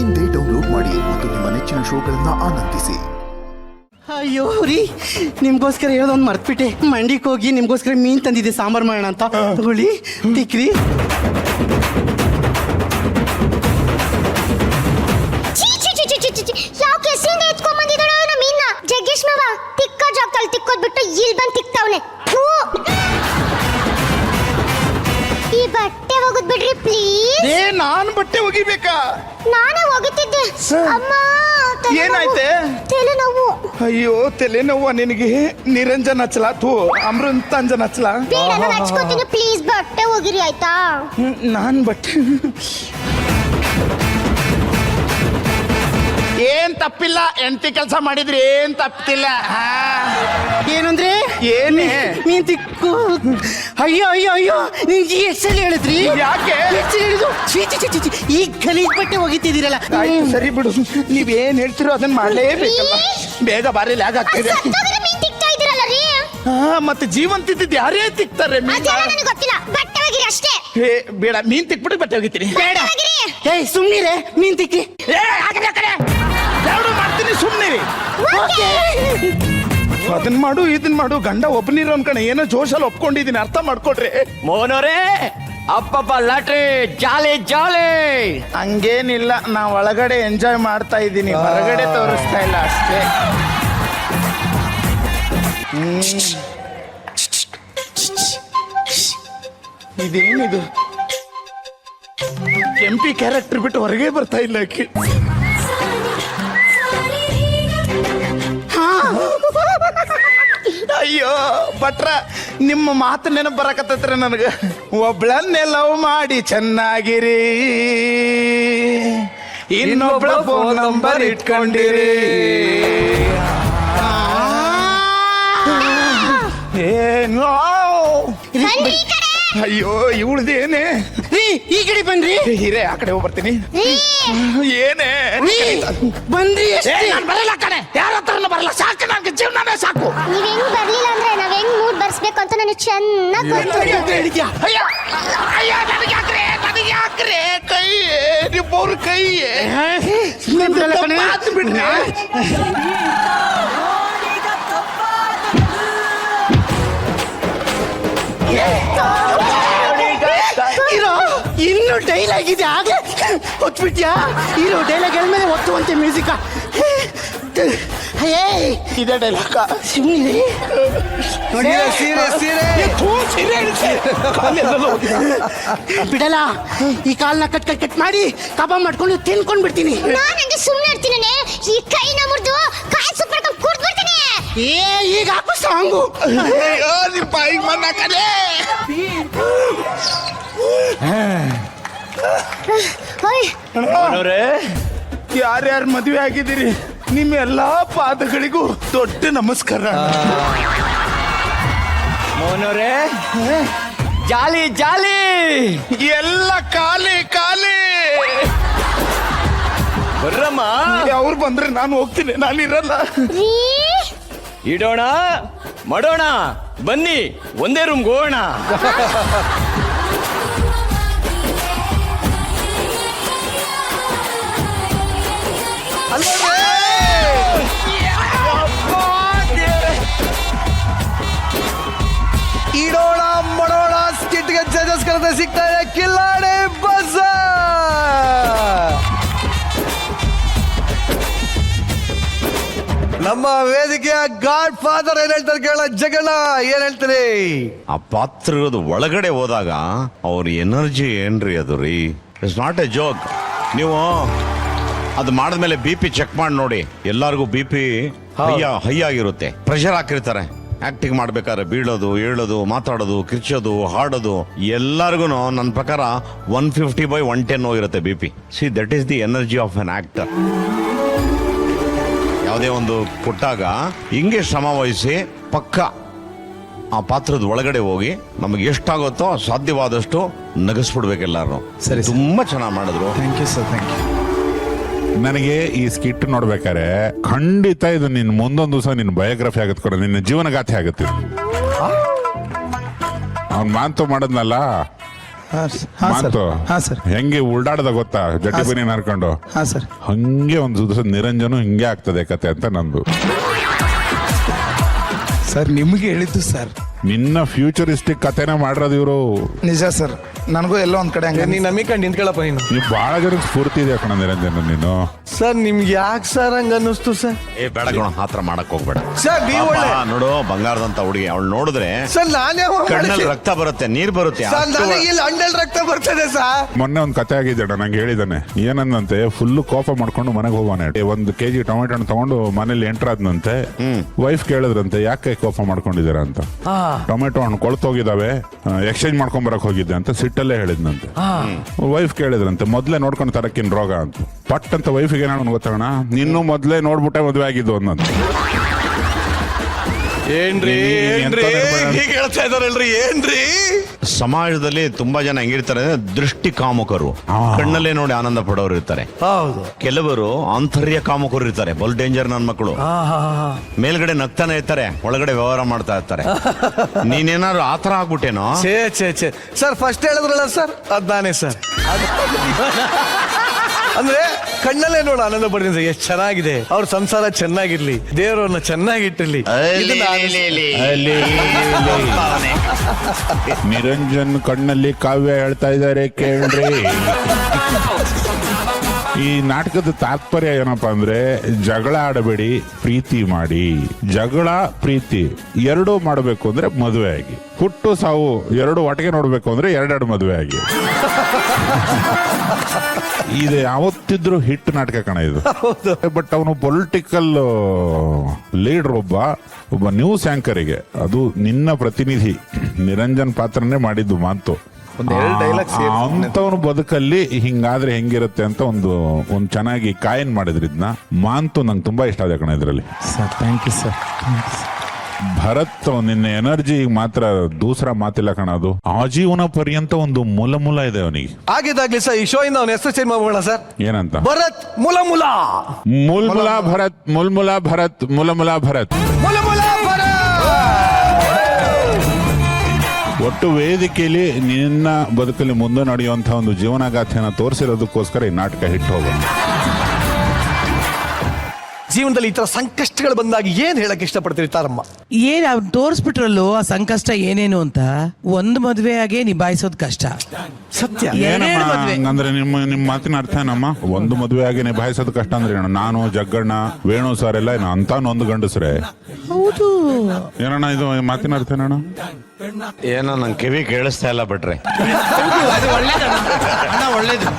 ಇಂದೇ ಡೌನ್ಲೋಡ್ ಮಾಡಿ ಮತ್ತು ನಿಮ್ಮ ನೆಚ್ಚಿನ ಶೋಗಳನ್ನ ಆನಂದಿಸಿ. ಅಯ್ಯೋ ರೀ, ನಿಮ್ಗೋಸ್ಕರ ಹೇಳೋದೊಂದು ಮರ್ತ್ಬಿಟ್ಟೆ. ಮಂಡಿಗೆ ಹೋಗಿ ನಿಮ್ಗೋಸ್ಕರ ಮೀನ್ ತಂದಿದ್ದೆ, ಸಾಂಬಾರ್ ಮಾಡೋಣ ಅಂತ. ತಗೊಳ್ಳಿ, ತಿಕ್ರಿ. ಯಾವ ಕೆಸಿಂದ ಎತ್ಕೊಂಡ್ಬಂದಿದ್ದಾಳೋ ನಮ್ಮ ಮೀನ್ನ. ಜಗ್ಗೇಶ್ ಮಾವ ತಿಕ್ಕ ಜಾಗದಲ್ಲಿ ತಿಕ್ಕೋದ್ಬಿಟ್ಟು ಇಲ್ಲಿ ಬಂದು ತಿಕ್ತಾವನೆ. ಈ ಬಟ್ಟೆ ಒಗದ್ ಬಿಡ್ರಿ ಪ್ಲೀಸ್. ನಾನು ಬಟ್ಟೆ ಒಗಿಬೇಕಾ? ನಾನೇ ಒಗಿತಿದ್ದೆ. ಅಮ್ಮ ಏನಾಯ್ತೆ? ತಲೆನೋವು. ಅಯ್ಯೋ ತಲೆನೋವು ನಿನಗೆ? ನಿರಂಜನ್ ಹಚ್ಚಲ ತೂ ಅಮೃತಾಂಜನ್ ಹಚ್ಚಲ? ಬೇಡ, ನಾನು ಹಚ್ಕೋತೀನಿ ಪ್ಲೀಸ್. ಬಟ್ಟೆ ಒಗಿರಿ ಆಯ್ತಾ? ನಾನ್ ಬಟ್ಟೆ ಏನ್ ತಪ್ಪಿಲ್ಲ. ಎಂಟಿ ಕೆಲಸ ಮಾಡಿದ್ರಿ ಏನ್ ತಪ್ಪಿಲ್ಲ. ಏನಂದ್ರೆ ಏನೇ? ಮೀನ್ ತಿಕ್ಕು. ಅಯ್ಯೋ ಅಯ್ಯೋ ಅಯ್ಯೋ, ನಿಮ್ಗೆ ಎಷ್ಟು ಹೇಳಿದ್ರಿ? ಯಾಕೆ? ಎಷ್ಟು ಹೇಳಿದ್ರು? ಈ ಗಲೀಜ್ ಬಟ್ಟೆ ಒಗಿತಿದ್ದೀರಲ್ಲ. ಆಯ್ತು ಸರಿ ಬಿಡು, ನೀವೇನ್ ಹೇಳ್ತಿರೋ ಅದನ್ನ ಮಾಡ್ಲೇಬೇಕಲ್ಲ. ಬೇಗ ಬಾರಿ ಲ್ಯಾಗ್ ಆಗ್ತಿದೆ. ಮೀನ್ ತಿಕ್ತಾ ಇದ್ದೀರಲ್ಲ ರೀ. ಮತ್ತೆ ಜೀವಂತಿದ್ದು ಯಾರೇ ತಿಕ್ತಾರೆ ಮೀನ್? ಅದೆಲ್ಲ ನನಗೆ ಗೊತ್ತಿಲ್ಲ. ಬಟ್ಟೆ ಒಗಿರಿ ಅಷ್ಟೇ. ಬೇಡ, ಮೀನ್ ತಿಕ್ಬಿಟ್ಟು ಬಟ್ಟೆ ಒಗಿತೀನಿ. ಬೇಡ, ಏಯ್ ಸುಮ್ನಿರೆ, ಮೀನ್ ತಿಕ್ಕಿ. ಎರಡು ಮಾಡ್ತೀನಿ ಸುಮ್ಮನೆ. ಅದನ್ನ ಮಾಡು ಇದನ್ನ ಮಾಡು, ಗಂಡ ಒಬ್ಬನಿರೋ ಅನ್ಕಣೆ. ಏನೋ ಜೋಶಲ್ಲಿ ಒಪ್ಕೊಂಡಿದೀನಿ, ಅರ್ಥ ಮಾಡ್ಕೊಡ್ರಿ. ಮೋಹನವ್ರೆ, ಅಪ್ಪಪ್ಪ ಲಾಟ್ರಿ ಜಾಲಿ ಜಾಲಿ. ಹಂಗೇನಿಲ್ಲ, ನಾ ಒಳಗಡೆ ಎಂಜಾಯ್ ಮಾಡ್ತಾ ಇದ್ದೀನಿ, ಹೊರಗಡೆ ತೋರಿಸ್ತಾ ಇಲ್ಲ ಅಷ್ಟೇ. ಇದೇನಿದು? ಕೆಂಪಿ ಕ್ಯಾರೆಕ್ಟರ್ ಬಿಟ್ಟು ಹೊರಗೆ ಬರ್ತಾ ಇಲ್ಲ ಆಕಿ. ಅಯ್ಯೋ ಭಟ್ರ, ನಿಮ್ಮ ಮಾತು ನೆನಪು ಬರಕತ್ತೈತ್ರಿ ನನಗೆ. ಒಬ್ಳನ್ನೇ ಲವ್ ಮಾಡಿ ಚೆನ್ನಾಗಿರಿ, ಇನ್ನೊಬ್ಳ ಫೋನ್ ನಂಬರ್ ಇಟ್ಕೊಂಡಿರಿ. ಏನೋ ಅಯ್ಯೋ ಇವಳ್ದೇನೆ. ಈ ಕಡೆ ಬನ್ರಿ. ಹಿರೇ ಆ ಕಡೆ ಹೋಗ್ಬರ್ತೀನಿ. ಏನೇ ಬಂದ್ರಿ? ನಾನು ಬರಲ್ಲ ಕಣೆ, ಯಾರ ಹತ್ರನೂ ಬರಲ್ಲ. ಸಾಕು, ನನಗೆ ಜೀವನನೇ ಸಾಕು. ನೀವ್ ಹೆಂಗ್ ಬರ್ಲಿಲ್ಲ ಅಂದ್ರೆ ನಾವ್ ಹೆಂಗ್ ಮೂಡ್ ಬರ್ಸ್ಬೇಕು ಅಂತ ನನಗೆ ಚೆನ್ನಾಗಿ ಗೊತ್ತು. ಅಯ್ಯ ಅಯ್ಯ, ನನಗೆ ಯಾಕ್ರೆ ಕೈ ನಿಮ್ಮವ್ರ ಕೈ ಬಿಡ್ರಿ. ಇನ್ನು ಡೈಲಾಗ್ ಇದೆ, ಹಾಗೆ ಹೊತ್ಬಿಟ್ಯಾ? ಇರೋ ಡೈಲಾಗ್ ಹೇಳಿದ್ಮೇಲೆ ಒತ್ತುವಂತೆ ಮ್ಯೂಸಿಕ. ಇದೇ ಡೈಲಾಗ. ಸುಮ್ಮನೆ ಬಿಡಲ್ಲ. ಈ ಕಾಲ್ನ ಕಟ್ ಮಾಡಿ ಕಬಾಬ್ ಮಾಡ್ಕೊಂಡು ತಿನ್ಕೊಂಡ್ ಬಿಡ್ತೀನಿ. ನಾನ್ ಹಂಗೆ ಸುಮ್ನೆ ಇರ್ತೀನಿ. ಈ ಕೈನ ಮುರಿದು ಕಾಯಿ ಸುಪ್ಪ ಕುಡ್ದ್ಬಿಡ್ತೀನಿ. ಈಗ ಹಾಕು ಸಾಂಗು. ನಿಮ್ಮ ಬಾಯಿಗೆ ಮಣ್ಣ ಕಲೆ. ಮೋಹನವ್ರೆ, ಯಾರ್ಯಾರು ಮದುವೆ ಆಗಿದ್ದೀರಿ ನಿಮ್ಮ ಎಲ್ಲಾ ಪಾದಗಳಿಗೂ ದೊಡ್ಡ ನಮಸ್ಕಾರ. ಮೋಹನವ್ರೆ, ಜಾಲಿ ಜಾಲಿ. ಎಲ್ಲ ಖಾಲಿ ಖಾಲಿ. ಬರ್ರಮ್ಮ. ಅವ್ರು ಬಂದ್ರೆ ನಾನು ಹೋಗ್ತೀನಿ, ನಾನಿರಲ್ಲ. ಇಡೋಣ ಮಾಡೋಣ, ಬನ್ನಿ ಒಂದೇ ರೂಮ್ಗೆ ಹೋಗೋಣ. ಇಡೋಣ ಮಾಡೋಣ ಸ್ಕಿಟ್ಗೆ ಜಜಸ್ ಕರೆದ ಸಿಗ್ತಾ ಇದೆ ಕಿಲ್ಲಾಡಿ ಬಸ್. ನಮ್ಮ ವೇದಿಕೆಯ ಗಾಡ್ ಫಾದರ್ ಏನ್ ಹೇಳ್ತಾರೆ ಕೇಳ. ಜಗಣ್ಣ ಏನ್ ಹೇಳ್ತೀರಿ? ಆ ಪಾತ್ರದ ಒಳಗಡೆ ಹೋದಾಗ ಅವ್ರ ಎನರ್ಜಿ ಏನ್ರಿ ಅದು ರೀ. It's not A joke. ನೀವು ಅದು ಮಾಡಿದ್ಮೇಲೆ BP ಚೆಕ್ ಮಾಡಿ ನೋಡಿ. ಎಲ್ಲರಿಗೂ BP ಹೈ ಆಗಿರುತ್ತೆ, ಪ್ರೆಷರ್ ಹಾಕಿರ್ತಾರೆ. ಆಕ್ಟಿಂಗ್ ಮಾಡ್ಬೇಕಾದ್ರೆ ಬೀಳೋದು, ಏಳೋದು, ಮಾತಾಡೋದು, ಕಿರ್ಚೋದು, ಹಾಡೋದು, ಎಲ್ಲರಿಗೂ ನನ್ನ ಪ್ರಕಾರ 150/110 ಹೋಗಿರುತ್ತೆ BP. See that is the energy of an actor. ಯಾವುದೇ ಒಂದು ಕೊಟ್ಟಾಗ ಹಿಂಗೆ ಶ್ರಮ ವಹಿಸಿ ಪಕ್ಕ ಆ ಪಾತ್ರದ ಒಳಗಡೆ ಹೋಗಿ ನಮಗೆ ಎಷ್ಟಾಗುತ್ತೋ ಸಾಧ್ಯವಾದಷ್ಟು ನಗಿಸ್ಬಿಡ್ಬೇಕೆಲ್ಲಾರು. ಸರಿ, ತುಂಬಾ ಚೆನ್ನಾಗಿ ಮಾಡಿದ್ರು. Thank you sir, thank you. ನನಗೆ ಈ ಸ್ಕಿಟ್ ನೋಡ್ಬೇಕಾರೆ ಖಂಡಿತ ಇದು ನಿನ್ ಮುಂದೊಂದು ದಿವಸ ನಿನ್ನ ಬಯೋಗ್ರಫಿ ಆಗತ್ ಕೊಡ, ನಿನ್ನ ಜೀವನಗಾಥೆ ಆಗುತ್ತೆ. ಅವ್ನ್ ಮಾತು ಮಾಡದ್ನಲ್ಲ, ಹಾಂ ಸರ್ ಮಾತು ಹಾಂ ಸರ್ ಹೆಂಗೆ ಉಲ್ಡಾಡ್ದ ಗೊತ್ತಾ ಜಟ್ಟಿ ಬನಿ ಹರ್ಕೊಂಡು ಹಾಂ ಸರ್ ಹಂಗೆ ಒಂದು ದಿವಸ ನಿರಂಜನು ಹಿಂಗೆ ಆಗ್ತದೆ ಕತೆ ಅಂತ ನಂದು. ಸರ್ ನಿಮಗೆ ಹೇಳಿದ್ದು ಸರ್. ನಿನ್ನ ಫ್ಯೂಚರಿಸ್ಟಿಕ್ ಕತೆನ ಮಾಡಿರೋದು ಇವರು. ನಿಜ ಸರ್, ನನಗೂ ಎಲ್ಲೋ ಒಂದ್ ಕಡೆ ಹಂಗೆ ನೀನ್ ನಂಬಿಕೊಂಡು ನಿಂತ್ಕೊಳ್ಳಪ್ಪ ನೀನು. ನೀವು ಬಹಳ ಜನಕ್ಕೆ ಸ್ಫೂರ್ತಿ ಇದೆ ಕಣ ನಿರಂಜನ ನೀನು. ಸರ್ ನಿಮ್ಗೆ ಯಾಕೆ ಸರ್ ಹಂಗ ಅನ್ನಿಸ್ತು ಸರ್? ಬೇಡ ಕಣ, ಆತರ ಮಾಡಕ್ ಹೋಗ್ಬೇಡ. ಸರ್ ನೀವು ಒಳ್ಳೆ ನೋಡು, ಬಂಗಾರದಂತ ಹುಡುಗಿ, ಅವಳು ನೋಡಿದ್ರೆ ಸರ್ ನಾನೇ ಕಣ್ಣಲ್ಲಿ ರಕ್ತ ಬರುತ್ತೆ, ನೀರ್ ಬರುತ್ತೆ. ಸರ್ ನನಗೆ ಇಲ್ಲಿ ಅಂಡಲ್ ರಕ್ತ ಬರ್ತದೆ ಸರ್. ಮೊನ್ನೆ ಒಂದು ಕತೆ ಆಗಿದ್ದಾನೆ, ನಂಗೆ ಹೇಳಿದ್ದಾನೆ. ಏನಂದಂತೆ, ಫುಲ್ ಕೋಪ ಮಾಡ್ಕೊಂಡು ಮನೆಗೆ ಹೋಗೋನೆ. 1 kg ಟೊಮೆಟೊ ಹಣ್ಣು ತಗೊಂಡು ಮನೇಲಿ ಎಂಟರ್ ಆದ್ನಂತೆ. ವೈಫ್ ಕೇಳಿದ್ರಂತೆ, ಯಾಕೆ ಕೋಪ ಮಾಡ್ಕೊಂಡಿದ್ದೀರಾ ಅಂತ. ಟೊಮೆಟೊ ಹಣ್ಣು ಕೊಳ್ತೋಗಿದಾವೆ, ಎಕ್ಸ್ಚೇಂಜ್ ಮಾಡ್ಕೊಂಡ್ ಬರಕ್ ಹೋಗಿದ್ದೆ ಅಂತ ಸಿಟ್ಟಲ್ಲೇ ಹೇಳಿದ್ನಂತೆ. ವೈಫ್ ಕೇಳಿದ್ರಂತೆ, ಮೊದ್ಲೇ ನೋಡ್ಕೊಂಡು ತರಕಿನ್ ರೋಗ ಅಂತ. ಪಟ್ ಅಂತ ವೈಫಿಗೆ ಏನಾದ್ರು ಗೊತ್ತೋಣ, ನಿನ್ನೂ ಮೊದ್ಲೇ ನೋಡ್ಬಿಟ್ಟೆ ಮದುವೆ ಆಗಿದ್ದು ಅನ್ನಂತ. ಏನ್ರಿ ಹೀಗೆ ಹೇಳ್ತಾ ಇದಾರಲ್ರಿ, ಏನ್ರಿ? ಸಮಾಜದಲ್ಲಿ ತುಂಬಾ ಜನ ಹೆಂಗಿರ್ತಾರೆ ಅಂದ್ರೆ ದೃಷ್ಟಿ ಕಾಮುಕರು, ಕಣ್ಣಲ್ಲೇ ನೋಡಿ ಆನಂದ ಪಡೋರು ಇರ್ತಾರೆ. ಹೌದು. ಕೆಲವರು ಆಂತರ್ಯ ಕಾಮುಕರು ಇರ್ತಾರೆ, ಬಲ್ ಡೇಂಜರ್ ನನ್ನ ಮಕ್ಕಳು. ಮೇಲ್ಗಡೆ ನಗ್ತಾನೆ ಇರ್ತಾರೆ, ಒಳಗಡೆ ವ್ಯವಹಾರ ಮಾಡ್ತಾ ಇರ್ತಾರೆ. ನೀನೇನಾದ್ರು ಆತರ ಆಗ್ಬಿಟ್ಟೇನೋ. ಛೇ ಛೇ ಛೇ ಸರ್, ಫಸ್ಟ್ ಹೇಳಿದ್ರಲ್ಲ ಸರ್, ಅದ್ ನಾನೇ ಸರ್. ಅಂದ್ರೆ ಕಣ್ಣಲ್ಲೇ ನೋಡು ಆನಂದ ಪಡ್ತೀನಿ. ಎಷ್ಟು ಚೆನ್ನಾಗಿದೆ, ಅವ್ರ ಸಂಸಾರ ಚೆನ್ನಾಗಿರ್ಲಿ, ದೇವರನ್ನ ಚೆನ್ನಾಗಿಟ್ಟಿರ್ಲಿ. ನಿರಂಜನ್ ಕಣ್ಣಲ್ಲಿ ಕಾವ್ಯ ಹೇಳ್ತಾ ಇದ್ದಾರೆ ಕೇಳ್ರಿ. ಈ ನಾಟಕದ ತಾತ್ಪರ್ಯ ಏನಪ್ಪಾ ಅಂದ್ರೆ, ಜಗಳ ಆಡಬೇಡಿ, ಪ್ರೀತಿ ಮಾಡಿ. ಜಗಳ ಪ್ರೀತಿ ಎರಡೂ ಮಾಡಬೇಕು ಅಂದ್ರೆ ಮದುವೆ ಆಗಿ. ಹುಟ್ಟು ಸಾವು ಎರಡು ಒಟ್ಟಿಗೆ ನೋಡ್ಬೇಕು ಅಂದ್ರೆ 2 ಮದುವೆ ಆಗಿ. ಇದು ಯಾವತ್ತಿದ್ರು ಹಿಟ್ ನಾಟಕ ಕಣ ಇದು. ಬಟ್ ಅವನು ಪೊಲಿಟಿಕಲ್ ಲೀಡರ್, ಒಬ್ಬ ನ್ಯೂಸ್ ಆಂಕರಿಗೆ, ಅದು ನಿನ್ನ ಪ್ರತಿನಿಧಿ ನಿರಂಜನ್ ಪಾತ್ರನೇ ಮಾಡಿದ್ದು ಮಾತು. ಅಂತವನು ಬದುಕಲ್ಲಿ ಹಿಂಗಾದ್ರೆ ಹೆಂಗಿರುತ್ತೆ ಅಂತ ಒಂದು ಚೆನ್ನಾಗಿ ಕಾಯನ್ ಮಾಡಿದ್ರಿದ್ನ ಮಾಂತು ನಂಗೆ ತುಂಬಾ ಇಷ್ಟ ಆದ ಕಣ ಇದ್ರಲ್ಲಿ. Sir thank you sir. Bharat, ನಿನ್ನ ಎನರ್ಜಿ ಮಾತ್ರ ದೂಸರ ಮಾತಿಲ್ಲ ಕಣ, ಅದು ಆಜೀವನ ಪರ್ಯಂತ ಒಂದು ಮೂಲ ಇದೆ ಅವನಿಗೆ. ಆಗಿದ್ದಾಗ್ಲಿ ಸರ್, ಈ ಶೋ ಇಂದ ಅವನ ಹೆಸರು ಚೇಂಜ್ ಮಾಡೋಣ ಸರ್. ಏನಂತ? ಭರತ್ ಮುಲಮುಲ ಭರತ್, ಮುಲ್ಮುಲ ಭರತ್, ಮುಲಮುಲ ಭರತ್. ಒಟ್ಟು ವೇದಿಕೆಯಲ್ಲಿ ನಿನ್ನ ಬದುಕಲ್ಲಿ ಮುಂದೆ ನಡೆಯುವಂತಹ ಒಂದು ಜೀವನಗಾಥೆಯನ್ನು ತೋರಿಸಿರೋದಕ್ಕೋಸ್ಕರ ಈ ನಾಟಕ ಹಿಟ್ ಹೋಗೋಣ. ಜೀವನದಲ್ಲಿ ಈ ತರ ಸಂಕಷ್ಟಗಳು ಬಂದಾಗ ಏನ್ ಹೇಳಕ್ ಇಷ್ಟಪಡ್ತೀರಿ ತಾರಮ್ಮ? ಏನ್ ಅವ್ರು ತೋರಿಸ್ಬಿಟ್ರಲ್ಲೋ ಆ ಸಂಕಷ್ಟ ಏನೇನು ಅಂತ. ಒಂದು ಮದುವೆಯಾಗೆ ನಿಭಾಯಿಸೋದು ಕಷ್ಟ. ಸತ್ಯ. ಎರಡೆರಡು ಮದ್ವೆ. ಅಂದ್ರೆ ನಿಮ್ಮ ಮಾತಿನ ಅರ್ಥ ಏನಮ್ಮ? ಒಂದು ಮದುವೆ ಆಗಿ ನಿಭಾಯಿಸೋದು ಕಷ್ಟ ಅಂದ್ರೆ ಏನು? ನಾನು, ಜಗ್ಗಣ್ಣ, ವೇಣು ಸರ್ ಎಲ್ಲ ಅಂತ ಒಂದು ಗಂಡಸ್ರೆ. ಹೌದು. ಏನಣ್ಣ ಇದು ಮಾತಿನ ಅರ್ಥ ಏನಣ್ಣ? ಏನೋ ನಂಗೆ ಕಿವಿ ಕೇಳಿಸ್ತಾ ಇಲ್ಲ ಬಿಟ್ರೆ. ಒಳ್ಳೇದು.